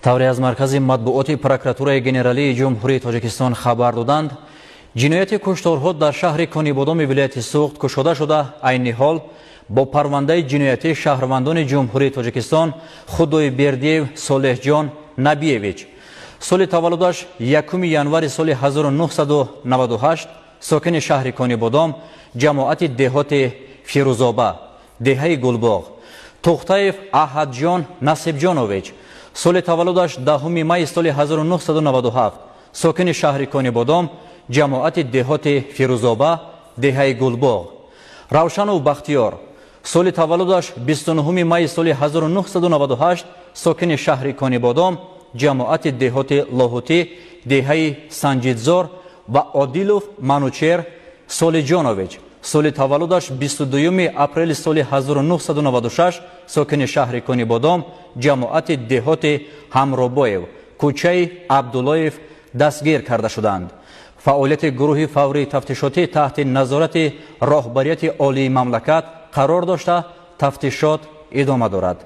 тавре аз маркази матбуоти прокуратураи генералии ҷумҳурии Тоҷикистон хабар доданд, ҷинояти кушторҳо дар шаҳри Конибодоми вилояти Суғд кушода шуда, айни ҳол бо парвандаи ҷиноятии шаҳрвандони ҷумҳурии Тоҷикистон Худои Бердиев Солеҳҷон Набиевич, соли таваллудаш 1 январи соли 1998, сокини шаҳри Конибодом, ҷамоати деҳоти Фирӯзоба, деҳаи Гулбоғ; Тухтаев Аҳадҷон Насибҷонович, соли таваллудаш 10 майи соли 1997, сокини шаҳри Конибодом, ҷамоати деҳоти Фирӯзоба, деҳаи Гулбоғ; Равшанов Бахтиёр, соли таваллудаш 29 майи соли 1998, сокини шаҳри Конибодом, ҷамоати деҳоти Лоҳутӣ, деҳаи Санҷидзор; ва Одилов Манучер Солиҷонович, соли таваллудаш 22 апрели соли 1996, сокини шаҳри Конибодом, ҷамоати деҳоти Ҳамробоев, кӯчаи Абдуллоев дастгир карда шуданд. фаъолияти гурӯҳи фаврии тафтишотӣ таҳти назорати роҳбарияти олии мамлакат қарор дошта, тафтишот идома дорад.